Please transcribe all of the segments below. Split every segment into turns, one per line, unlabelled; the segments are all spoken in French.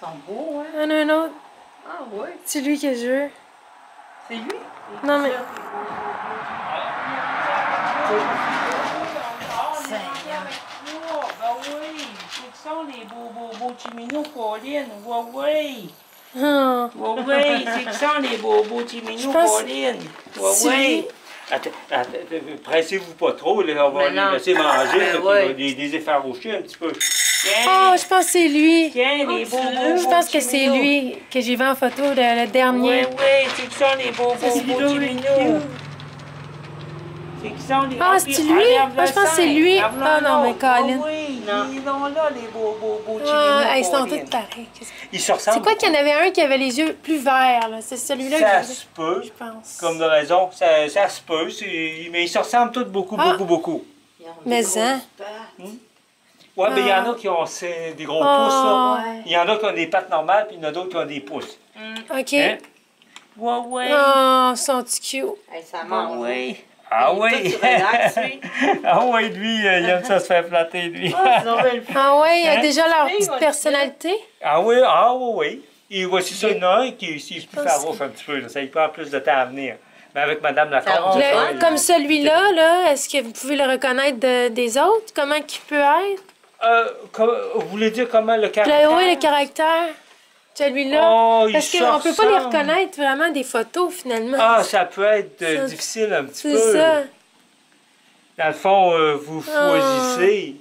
Ils sont beaux, hein?
Il y en a un autre.
Ah oui.
C'est lui que je veux.
C'est lui?
Non, mais...
Ben oui, c'est ça les beaux chiminous, Pauline. Oui.
Oh.
Oui, c'est que ça les beaux chiminous, Pauline. Oui.
Attends, pressez-vous pas trop, là, on va
Mais non.
les laisser manger,
Ben
là, puis
ouais.
on va les effaroucher un petit peu.
Oh, je pense que c'est lui.
Tiens, les beaux
Je pense que c'est
chiminous.
lui que j'ai vu en photo, le dernier.
Oui, c'est que ça les beaux chiminous. C'est que ça les
Ah, c'est lui? Ah, je pense que c'est lui. Ah non, mais Colin.
Oui, ils sont là, les beaux chiminous.
Ah, ils sont
Pauline.
tous pareils.
Ils se ressemblent.
C'est quoi qu'il y en avait un qui avait les yeux plus verts, là? C'est celui-là
Ça
que
se peut,
je pense.
comme de raison, ça se peut, mais ils se ressemblent tous beaucoup.
Mais hein?
Ouais, mais il y en a qui ont des gros pouces, là.
Ouais.
Il y en a qui ont des pattes normales, puis il y en a d'autres qui ont des pouces.
OK.
Hein?
Ouais.
Oh, sont-ils cute?
Hey, ça mange.
Oui. Ah oui!
Il est tout relax, lui.
Ah oui, lui, il aime ça se faire flatter, lui.
Ah ouais, il a
Hein?
déjà leur
Oui,
petite
on le
personnalité.
Ah oui. Et voici ça, il y en a un qui est plus farouche un petit peu. Là. Ça lui prend plus de temps à venir. Mais avec Madame Lacombe,
Ouais,
Le- comme celui-là, là, est-ce que vous pouvez le reconnaître des autres? Comment qu'il peut être?
Vous voulez dire comment le caractère?
Oui, le caractère. Celui-là.
Oh, il
Parce
se
qu'on peut pas les
ressemble.
reconnaître vraiment des photos, finalement.
Ah, ça peut être
Ça-
difficile un petit
C'est
peu.
ça.
Dans le fond, vous choisissez.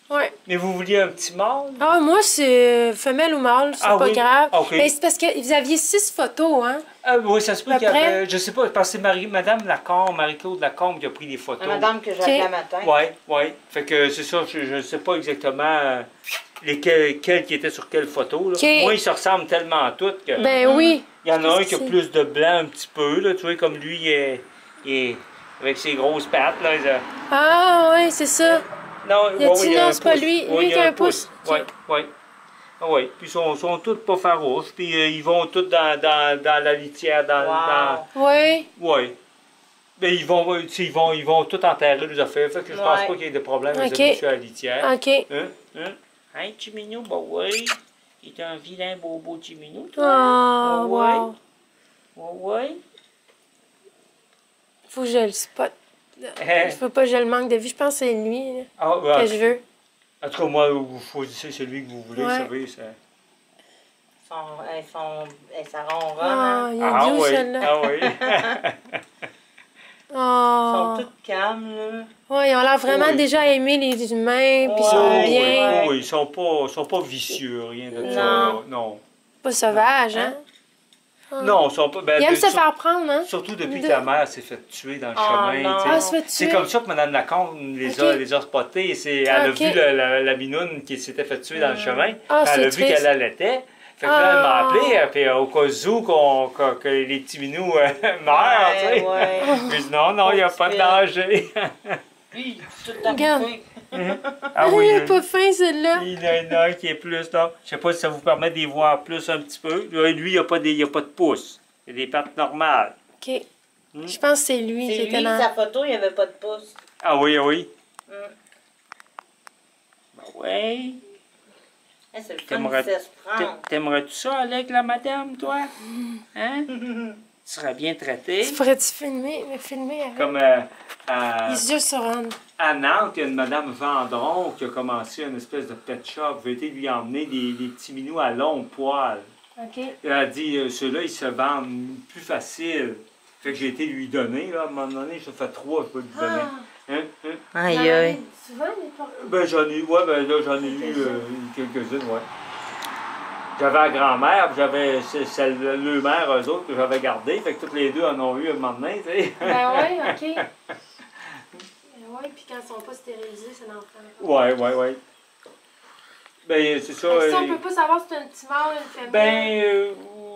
Ouais.
Mais vous vouliez un petit mâle?
Ah, moi, c'est femelle ou mâle, c'est
Ah
pas
oui?
grave.
OK.
Mais c'est parce que vous aviez 6 photos, hein?
Oui, ça se peut
À
qu'il y
peu près?
avait... Je sais pas, parce que c'est Madame Lacombe, Marie-Claude Lacombe qui a pris des photos.
La madame que j'ai appelée matin.
Oui. Fait que c'est ça, je ne sais pas exactement lesquels qui étaient sur quelle photo. Là.
OK.
Moi, ils se ressemblent tellement à toutes que...
Ben oui.
Il y en a un
Qu'est-ce
qui a
que
plus de blanc un petit peu, là, tu vois, comme lui, il est avec ses grosses pattes, là.
Ah, oui, c'est ça.
Non,
Y a-t-il-
il y a
non,
un
c'est pas
pouce.
lui.
Oui,
Lui
il y
qui
a
a
un
un pouce.
Oui. Ah oui. Puis ils sont tous pas farouches, puis ils vont tous dans la litière,
Oui.
Oui. Mais ils vont tout enterrer les affaires, fait que je pense pas qu'il y ait de problème avec
OK.
les habitués à la litière.
OK.
Hein, Chiminou, bah oui. Il est un vilain beau Chiminou, toi.
Oh,
Ouais.
wow.
Oui.
Faut que je le spot. Il faut pas que je le manque de vue. Je pense que c'est lui là,
Ah,
que je veux.
en tout cas, moi, vous choisissez celui que vous voulez,
Ouais.
vous savez. Ça...
Ça ronronne,
Ah,
hein?
il est doux, celui-là.
Ah oui.
Ils
Oh.
sont toutes calmes, là.
Ouais, ils ont l'air vraiment
Oui.
déjà aimés les humains, puis ils sont
Ouais,
bien.
Oui, ils sont pas vicieux, rien de ça.
Non.
Là. Non.
Pas sauvages, hein?
Non, ils sont pas... Ben,
Ils aiment se
sur-
faire prendre, hein?
Surtout depuis
De-
que ta mère s'est fait tuer dans le
Ah,
chemin.
non.
tu sais.
Ah, se fait
C'est
tuer.
comme ça que Mme Lacombe les a spotés. Elle a
OK.
vu la binoune qui s'était fait tuer dans le chemin.
Ah,
Elle a
c'est
vu
triste.
qu'elle allaitait. Fait que là, elle m'a appelé, puis au cas où que les petits minous meurent, tu sais.
Ouais.
Puis je dis non, il n'y a pas de danger.
Lui, tout
Regarde.
tapé.
Ah
Il
oui,
est pas fin, celui-là.
il y en a un qui est plus là. Je sais pas si ça vous permet d'y voir plus un petit peu. Lui, il n'y a pas de pouce. Il y a des pattes normales.
OK. Je pense que c'est lui qui
C'est
était
lui,
dans...
sa photo, il n'y avait pas de pouce.
Ah oui, oui.
Mm.
Ben oui.
C'est le fun de se prendre.
T'aimerais-tu ça avec la madame, toi? Hein? Tu serais bien traité.
Tu pourrais-tu filmer avec?
Comme
Les yeux sur Anne.
à Nantes, il y a une madame Vendron qui a commencé une espèce de pet shop. Veut été lui emmener des petits minous à long poil.
OK.
Elle a dit, ceux-là, ils se vendent plus facile. Fait que j'ai été lui donner, là. À un moment donné, je fais 3, je peux lui donner.
Aïe, aïe.
Souvent, il est pas...
Ben j'en ai, j'en ai eu quelques-unes, ouais. J'avais la grand-mère, puis j'avais le mère, eux autres, que j'avais gardé. Fait que toutes les deux en ont eu un moment donné, tu sais.
Ben oui, OK. Oui, puis quand ils sont pas stérilisés, c'est l'enfant.
Ouais. Ben, c'est ça.
Ça, on peut pas savoir si c'est un petit mâle ou une femelle.
Ben,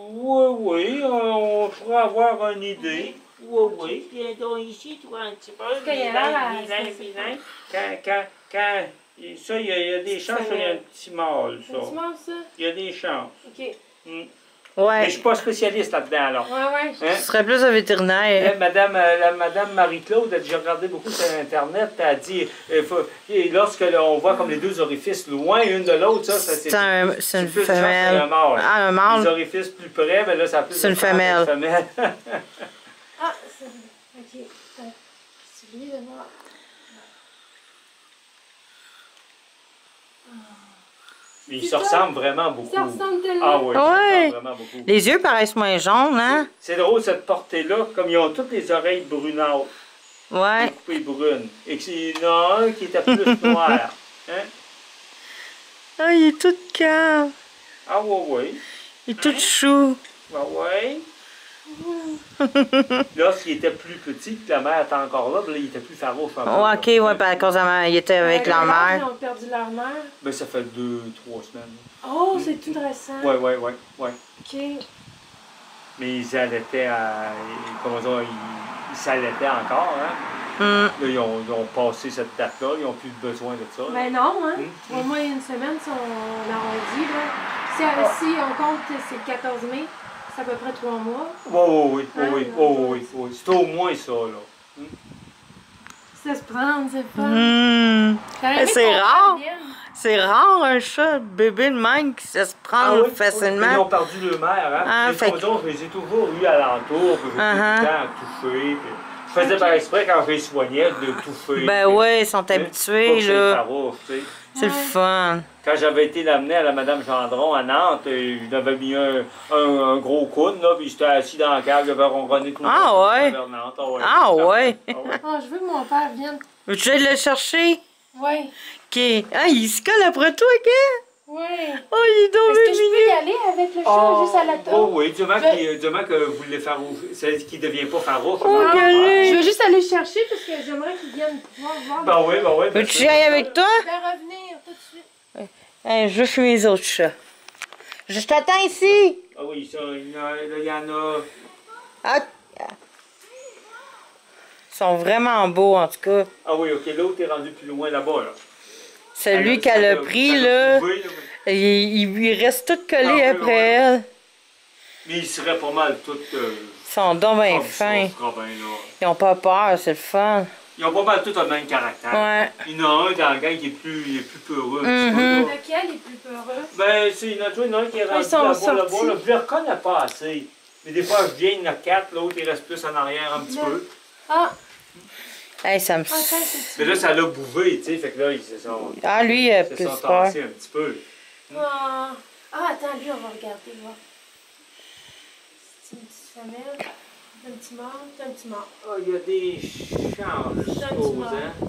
oui, on pourrait avoir une idée. Oui. Viens donc ici, toi, un petit peu.
qu'il y a l'air à-
Quand, ça, il y a des chances qu'il y a un petit mâle,
C'est un petit
ça.
mâle, ça?
Il y a des chances.
OK.
Mm. Mais
Ouais.
je suis pas spécialiste là-dedans, là.
Ouais.
Hein?
Tu serais plus un vétérinaire.
Madame Marie-Claude, elle dit, j'ai regardé beaucoup sur Internet, puis elle dit, et lorsque on voit comme les deux orifices loin une de l'autre, ça
C'est
c'est
une
plus de chance
femelle.
qu'un mâle.
Ah, un
Les
mâle.
orifices plus près, mais là, ça a plus
C'est
de
une
chance
femelle.
qu'une femelle.
Ah, c'est... OK. C'est lui, de moi.
Ils se ressemblent vraiment beaucoup.
Ça ressemble tellement.
Ah oui, ils se
Ouais.
ressemblent vraiment beaucoup.
Les yeux paraissent moins jaunes, hein?
C'est drôle, cette portée-là, comme ils ont toutes les oreilles brunâtres,
Ouais.
coupées brunes, et qu'il y en a un qui était plus noir. Hein?
Ah, il est tout calme.
Ah oui, oui.
Il est tout chou.
Ah oui. Lorsqu'il était plus petit, que la mère était encore là, puis là, il était plus farouche. un peu,
Oh,
là.
ok, ouais, à cause de la mère. Il était avec
Ouais,
leur
les
mère.
Ils ont perdu leur mère.
Ben, ça fait 2-3 semaines.
Oh, c'est tout récent.
Ouais.
OK.
Mais ils allaitaient à... Comment dire, ils s'allaitaient encore, hein?
Hmm.
Là, ils ont passé cette date-là, ils n'ont plus besoin de ça.
Ben non, hein.
Hum.
Au moins une semaine, si on arrondit, là. Si on compte que c'est le 14 mai, c'est à peu près 3 mois.
Oui.
Ah,
C'est au moins ça, là.
Ça se prend, c'est pas.
Hmm.
J'aurais aimé
C'est
qu'on
rare.
revienne.
C'est rare un chat bébé de même qui se prend
Oui, ils
facilement.
ont perdu leur mère, hein?
Ah,
Les
fait
cousins, je les ai toujours eus alentour, puis j'ai tout
Uh-huh.
le temps à toucher. Puis je faisais par exprès quand je les soignais de toucher.
Ben
puis,
ouais, ils sont
hein,
habitués,
pas que c'est
là.
farouche, tu sais.
C'est le fun.
Quand j'avais été l'amener à la Madame Gendron à Nantes, je l'avais mis un gros coude, là, puis j'étais assis dans la cave, j'avais ronronné tout le
Ah
temps
ouais?
vers Nantes.
Ah ouais?
Ah ouais.
Ah, je veux que mon père vienne.
Veux-tu aller le chercher?
Ouais.
Ok. Ah, il se colle après toi, ok?
Ouais.
Oh, il est
Est-ce que
tombé
je peux y aller avec le chat juste à la table?
Oh oui, du moment
Je-
que vous voulez farouche, c'est qu'il ne devient pas farouche.
Oh,
Ah,
quel
je veux
est.
juste aller le chercher parce que j'aimerais qu'il vienne pouvoir voir.
Ben oui.
Veux-tu que j'aille avec toi?
Je vais revenir tout de suite.
Hey, je vais chez mes autres chats. Je t'attends ici.
Ah oui, ça, il y en a.
Ah. Ils sont vraiment beaux, en tout cas.
Ah oui, ok, l'autre est rendu plus loin là-bas, là.
Celui
Alors,
qu'elle a
ça
pris,
ça
là,
prouvé,
il lui reste tout collé
Ah, oui,
après
ouais.
elle.
Mais il serait pas mal tout.
Ils sont donc bien
comme ça,
fins.
ce sera bien, là.
Ils ont pas peur, c'est le fun.
Ils ont pas mal tous le même caractère.
Ouais.
Il y en a un dans la gang qui est plus peureux. un petit peu,
Mhm.
là.
Lequel est plus peureux?
Ben, c'est il y en a un qui est rendu
sont
là-bas,
sortis.
là. Je le reconnais pas assez. Mais des fois, je viens, il y en a 4, l'autre, il reste plus en arrière un petit
Non.
peu.
Ah,
Hey, ça me...
attends, c'est
Mais là, ça l'a bouvé, tu sais, fait que là, ils se sont,
Ah, lui, il a
ils se
plus
sont
peur.
tassés un petit peu.
Ah, attends, lui, on va regarder, voir. C'est une petite femelle. Un petit mâle, c'est un petit mâle.
Ah, il y a des chances, je
C'est un
suppose,
petit mâle.
hein.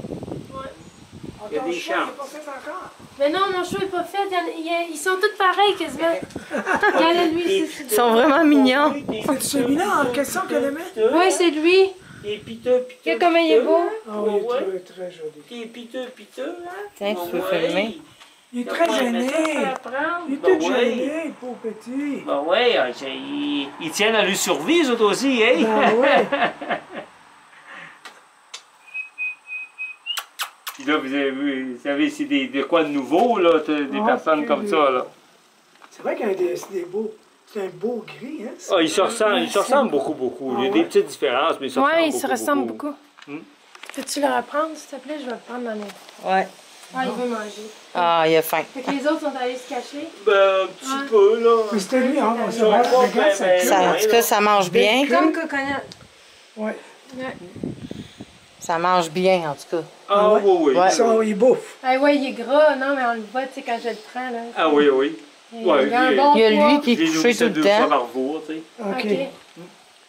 Ouais.
Il y a des chances.
Mais non, mon choix n'est pas fait. Ils sont tous pareils quasiment. Regarde lui,
Ils sont vraiment mignons.
C'est celui-là en question qu'elle aimait?
Oui, c'est lui.
Il est piteux.
Regarde comment il est beau.
Ah oui, il est
Ouais.
très, très joli.
Il est piteux, hein.
Tiens, tu peux
Ouais.
filmer?
Il est
T'as
très
pas aimé
gêné.
ça, faire apprendre?
Il est
Ben
tout
ouais.
gêné, pauvre petit.
Ben ouais, ils tiennent à lui survie, eux autres aussi, hein?
Ben ouais.
Puis là, vous savez, c'est de quoi de nouveau, là, des
Ah,
personnes
puis
comme
des-
ça, là.
C'est vrai qu'il y a des beaux. C'est un beau gris, hein?
Ah, ils se ressemblent beaucoup. Il y a
Ah
des
ouais?
petites différences, mais ils se ressemblent
Oui, ils se ressemblent beaucoup.
Hmm.
Peux-tu le reprendre, s'il te plaît? Je vais le prendre dans les...
Ouais.
Ah, il veut manger.
Ah, il a faim.
Fait que les autres sont allés se cacher.
Ben, un petit
Ouais.
peu, là.
Mais c'était lui, hein?
Ils
C'est
sont
vrai,
pas
regarde sa
ben,
queue.
Ça, en tout cas, ça mange bien.
Comme coconut.
Ouais.
Ouais.
Ça mange bien, en tout cas.
Ah
ouais?
oui.
Ouais.
Il bouffe.
Ah ouais, il est gras. Non, mais on le voit, tu sais, quand je le prends, là.
Ah oui.
Il
Ouais,
a un
il est-
bon
Il y a
poids.
lui qui
Je
est
les
couché
nourris
tout
ça
le
2 fois
temps.
par jour, tu sais.
OK.
OK.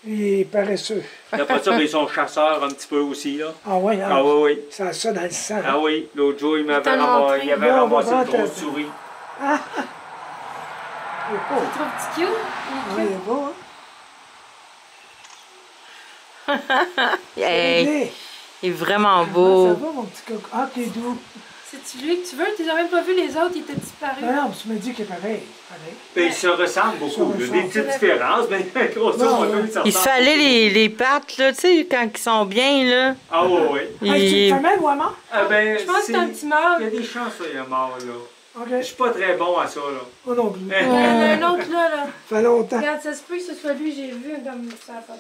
Il est paresseux.
Et après ça, ben, ils sont chasseurs un petit peu aussi, là.
Ah ouais,
Ah oui.
Ça a ça dans le sang.
Ah oui. L'autre jour, il
t'en
avait
montré.
il avait
Là, on va
ramassé une
voir
grosse
ta-
souris.
Il est beau.
Tu trouves petit cute?
Ah,
Il est
il
cute.
est beau, hein?
Hey, il est vraiment
Comment
beau.
ça va, mon petit coco? Ah, t'es doux.
C'est-tu lui que tu veux? Tu n'as même pas vu les autres, ils étaient disparus.
Non, non, tu me dis qu'il est pareil. Pareil.
Ben, ils se ressemblent beaucoup. Il y a des
ressemblent.
petites différences, mais grosso
Non,
modo,
ouais.
ils se
Il se
ressemblent.
fait aller les pattes, là, tu sais, quand ils sont bien, là.
Ah oui.
Ah, c'est
Il...
une femelle ou un mâle?
Ah ben,
Je pense que c'est un petit mâle.
Il y a des chances, il y a mort, là.
OK.
Je suis pas très bon à ça, là.
Moi non plus.
Il y en a un autre là, là.
Ça fait longtemps.
Regarde, ça se peut que ce soit lui, j'ai vu comme ça la photo.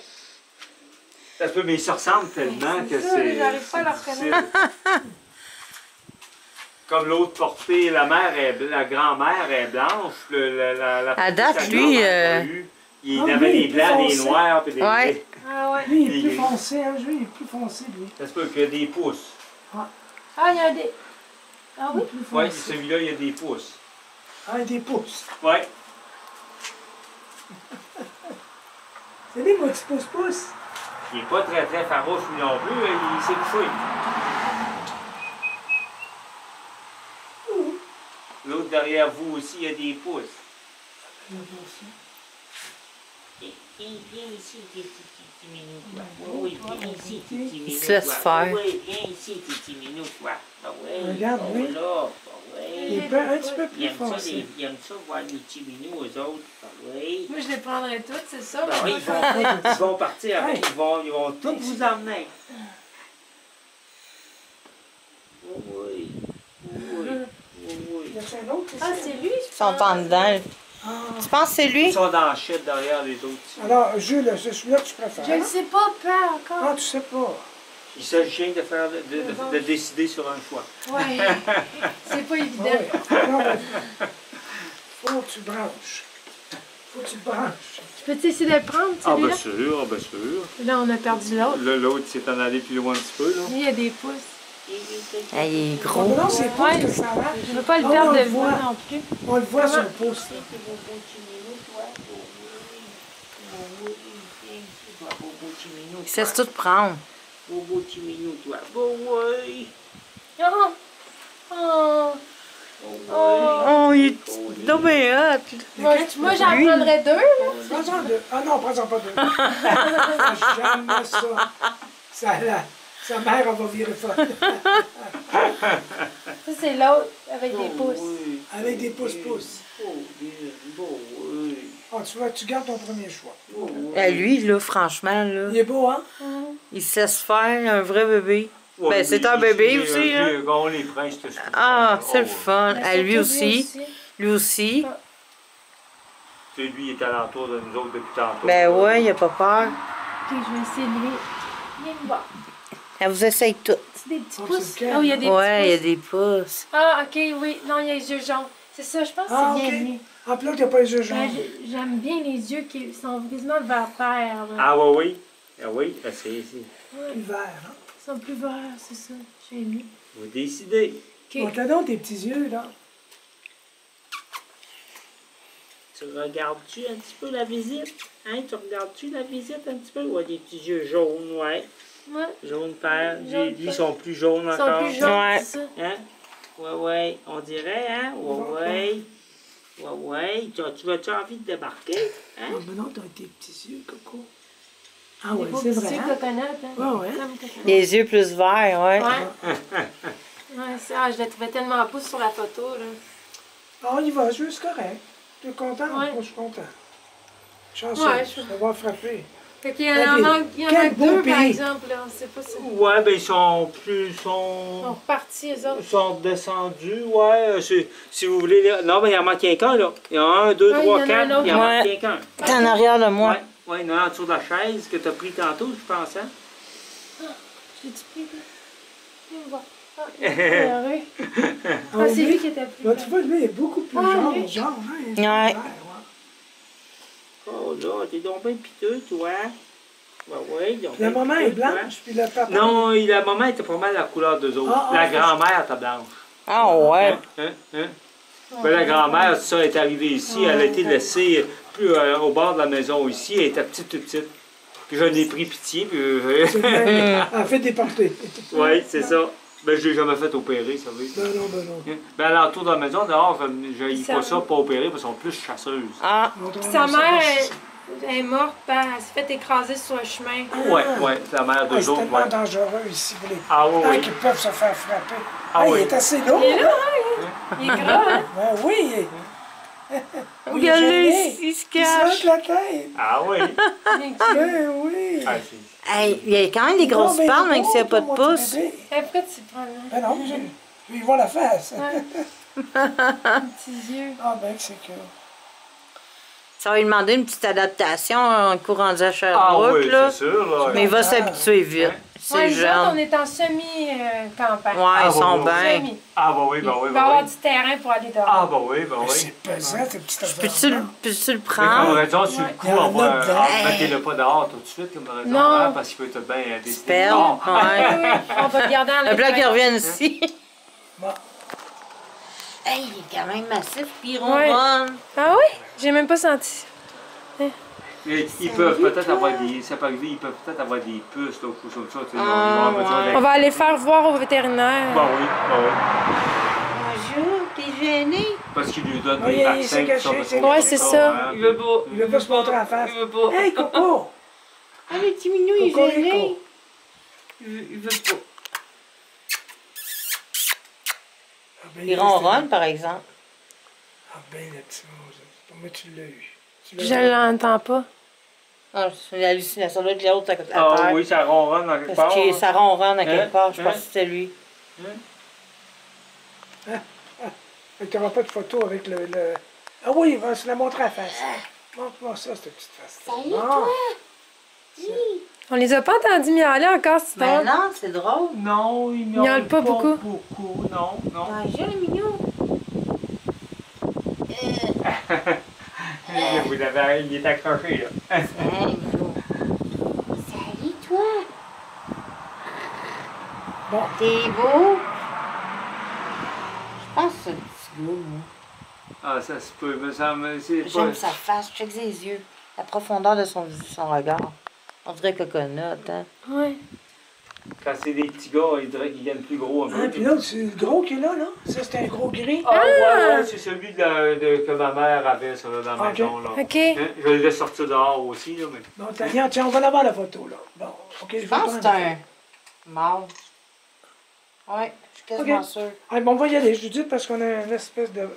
Ça se peut, mais il se ressemble tellement que
ça,
c'est.
j'arrive pas à le
c'est
reconnaître.
difficile. Comme l'autre portée, la grand-mère est blanche. La
À date,
petite,
lui,
grand-mère a eu, il
Ah,
avait
lui, il
des
est plus
blancs, des
foncé.
noirs, puis des
Ouais.
gris.
Ah ouais.
Lui, il est
Il est-
plus foncé, hein. Lui, il est plus foncé, lui.
Ça se peut qu'il y a des pouces.
Ah, il y a des. Ah oui?
Il est plus
Oui,
foncé.
celui-là, il y a des pouces.
Ah, des pouces.
Oui.
C'est lui, mon petit pouce-pouce.
Il n'est pas très très farouche lui non plus, il s'est couché. L'autre derrière vous aussi, il y a des pouces. Viens ici, petit minou, toi. Oui, viens ici, petit minou.
Il se laisse
toi.
faire.
Oui, viens ici, petit minou, toi. Ah oui,
Regarde,
oh
oui.
là, ah
Il est
oui.
un petit peu
Ils
plus
aiment ça,
foncé.
ils aiment ça voir les petits minous, eux autres. Ah oui.
Moi, je les prendrais toutes, c'est ça.
Ben
mais
oui,
moi,
ils vont partir avec,
Hey.
ils vont tous vous emmener. Oui, oui, oui,
Il y
oui.
a un autre
Ah,
aussi.
c'est lui, je
Ils sont en dedans.
Ah.
Tu penses que c'est lui?
Ils sont dans la chute derrière les autres.
Alors, Jules, c'est celui-là que tu préfères.
Je ne sais pas, pas encore.
Ah, tu sais pas.
Il s'agit de faire de décider sur un choix.
Ouais. C'est pas
Ah
évident.
ouais. Non, mais faut que tu branches. Faut que tu branches.
Je peux essayer de le prendre,
Ah
celui-là?
bien sûr, bien sûr.
Là, on a perdu l'autre.
L'autre s'est en allé plus loin un petit peu, là.
Lui, il y a des pouces.
Ah, il est
Oh,
gros.
non, c'est pas
Ouais.
que ça va.
Je veux pas le
Ah,
perdre
on
de
le
vue
voit.
non plus.
On le voit sur
Comment?
le pouce.
Il se laisse tout prendre.
Beau petit minou, toi. Bon, oui.
Oh! Oh! Oh!
Oh, il est tombé hot.
Moi, j'en
Lui.
prendrais deux, là.
Prends-en deux. Ah non, prends-en pas deux. Jamais ça. Sa mère, elle va virer folle.
Ça, c'est l'autre avec des pouces.
Oui.
Avec des pouces-pouces.
Oh, bien. Bon, oui.
Ah, tu vois, tu gardes ton premier choix.
Bon, oui.
Ah, lui, là, franchement, là,
Il est beau, hein?
il se laisse faire un vrai bébé.
Ouais,
Ben, c'est un
lui,
bébé
il-
aussi, hein.
On les prend, je te suis.
Ah, c'est le
Oh,
fun.
Mais
À
c'est
lui
tout
aussi. Lui aussi.
Tu sais, lui, il est alentour de nous autres depuis tantôt.
Ah.
Ben ouais, il a pas peur.
Ok, je vais essayer de lui. Viens me voir.
Elle vous essaye tout.
C'est des petits
Oh,
pouces.
c'est lequel?
Ah oui, il y a des
Ouais, il y a
petits pouces.
des pouces.
Ah, ok, oui. Non, il y a les yeux jaunes. C'est ça, je pense que
Ah,
c'est
ok.
bien lui.
Ah, puis là, t'as pas les yeux
Ben,
jaunes.
j'aime bien les yeux qui sont quasiment vert terre. là.
Ah oui, oui. Ah oui, c'est.
Ouais,
Plus vert, hein?
ils sont plus verts, c'est ça. J'ai mis.
Vous décidez.
Ok.
Donc, là, donc, tes petits yeux, là.
Tu regardes-tu un petit peu la visite? Hein? Tu regardes-tu la visite un petit peu? Ouais, des petits yeux jaunes, ouais.
Ouais,
Jaune père.
Jaune
Lui,
père.
sont plus jaunes
ils sont
encore.
plus jaunes,
Ouais.
c'est ça.
Hein? Ouais, ouais. On dirait, hein? Ouais, ouais. Ouais, ouais. Tu as-tu envie de débarquer?
Ah,
Hein?
mais non, t'as tes petits yeux, Coco. Ah,
Des
ouais,
beaux
c'est
petits
vrai,
yeux
hein?
coconuts, hein.
Ouais, ouais.
Comme coconut.
Les yeux plus verts, ouais.
Ouais. Ouais, ça, je le trouvais tellement beau sur la photo, là.
Ah, on y va, juste correct. Tu es content?
Ouais.
Moi, je suis content. Chanceux
Ouais, je-
d'avoir frappé.
Fait qu'il y en manque, il y en
Quel
a
beau
deux, par
pays.
exemple, là. On sait pas si
Ouais, ben ils sont plus.
ils sont repartis, eux autres.
Sont descendus, ouais. Si vous voulez. Là. Non, mais il en manque qu'un, là. Il y en a un, deux,
Ouais,
trois,
il y en a un
quatre.
autre.
Il en manque
Ouais.
qu'un.
T'es en arrière de moi.
Ouais, ouais, il y en a un en dessous de la chaise que tu as pris tantôt, je pense, hein?
Je l'ai-tu pris, là? Viens me voir. Ah, il est heureux.
Ah,
Ah, c'est
lui,
lui qui était plus
là,
grand.
tu vois, lui, il est beaucoup plus
Ah,
jaune,
lui.
jaune, hein? il est
Ouais.
vert, ouais.
Oh là, t'es donc bien piteux, toi. Ouais, ouais, donc
La
bien
maman
piteux,
est blanche, puis le papa...
Non, la maman était pas mal la couleur d'eux autres.
Ah,
la
ah,
grand-mère était blanche.
Ah ouais.
Hein? Ben, la grand-mère, ça, est arrivée ici. Elle a été laissée plus au bord de la maison ici. Elle était toute petite. Puis j'en ai pris pitié. Puis,
Elle a fait déporter.
oui, c'est ça. Ben, je l'ai jamais fait opérer, ça veut dire.
Ben non, ben non.
Ben, à l'entour de la maison, dehors, je n'ai
Ça-
pas ça, pas opérer, parce qu'elles sont plus chasseuses.
Ah,
Sa mère est morte, elle s'est fait écraser sur un chemin.
Ouais, ouais, la mère
Ah,
d'eux
c'est
autres,
tellement
ouais.
dangereux ici pour les
Ah oui,
gens
oui.
qui peuvent se faire frapper.
Ah
Ah,
oui.
il est assez lourd.
Il est là, hein? Il est gras, hein?
Ben oui, il est
regardez,
gêné.
il se
Il se
cache.
hoche la tête.
Ah oui.
Ben oui.
Ah, c'est-
Hey, il y a quand même des grosses palmes, même s'il n'y a pas de pouces.
Après, tu prends là.
Ben non, je lui vois la face.
Ouais. Petits yeux.
Ah ben, c'est que...
Ça va lui demander une petite adaptation en courant à
Ah
Sherbrooke,
oui,
là.
c'est sûr, là.
Mais il va s'habituer vite.
Ouais.
C'est
Ouais, nous autres, on
jeune.
est en semi-campagne.
Ouais,
Ah,
ils sont
bon,
bien.
Semi.
Ah bah oui,
Il
bah oui,
va y
bah
avoir
oui.
du terrain pour aller dehors.
Ah bah oui, bah
Mais
oui.
c'est pesant, cette petite affaire.
Peux-tu le
Mais comme
prendre?
raison, sur le
Ouais.
coup,
Il y en a
on va...
dedans.
Mettez-le pas dehors tout de suite, comme raison,
Non.
hein, parce qu'il peut être bien décidé.
Pelle.
Non.
Oui,
Ouais.
oui, on va le garder en
Le plan qu'il
l'intérieur.
revienne ici.
Bon.
Hey, il est quand même massif, puis il
Ouais.
ronronne.
Ah oui? J'ai même pas senti.
Et ils peuvent peut-être avoir des... Ça peut arriver, ils peuvent peut-être avoir des puces, là, ou choses comme ça. Tu sais, ils vont
Ah,
avoir besoin
ouais.
On va aller faire voir au vétérinaire.
Bah oui, bah oui.
Bonjour, t'es gêné?
Parce qu'ils lui donnent
Oui,
des
il
vaccins
s'est
qui
caché,
sont
c'est
Ouais, c'est ça.
hein.
Il veut pas.
Il veut pas se montrer en face.
Il veut pas.
Hey, Coco!
Ah, le petit minou, il est
Coco,
gêné.
Rico.
Il veut pas.
Ah, ben,
Il ronronne, par exemple.
Ah ben, le petit Moses. Moi, tu l'as eu. Tu l'as
Je
eu.
l'entends pas.
Ah, c'est une hallucination. L'autre, l'autre à côté de la
Ah
terre.
oui, ça ronronne dans quelque part.
Parce que ça ronronne à quelque
Hein?
part. Je pense
Hein?
que c'était lui.
Tu n'auras pas de photo avec le... Ah oui, il va se la montrer à face. Montre-moi ça, cette petite face. Salut, toi!
On les a pas entendus miauler encore, c'est
Mais
drôle.
non, c'est drôle.
Non, il
miaule pas beaucoup.
Non, non.
Bonjour, le minou.
Vous avez, il est accroché, là.
Salut, toi.
Bon,
T'es beau. Je pense que c'est un petit gars, moi.
Ah, ça se peut, mais ça me... c'est pas...
J'aime sa face, check ses yeux. La profondeur de son regard. On dirait coconut, hein.
Ouais.
Quand c'est des petits gars, ils diraient qu'ils viennent plus gros un peu.
ah, puis l'autre, c'est le gros qui est là, là. Ça, c'est un gros gris.
Ah, ouais, c'est celui que ma mère avait ça, là, dans la
Ok.
maison, là.
OK.
Hein? Je l'ai sorti dehors aussi, là, mais...
Bon, tiens, on va l'avoir la photo, là. Bon, OK, je
Je pense que c'est un mâle. Ouais, je suis quasiment sûre.
Ah, bon, on va y aller, je dis, parce qu'on a une espèce de...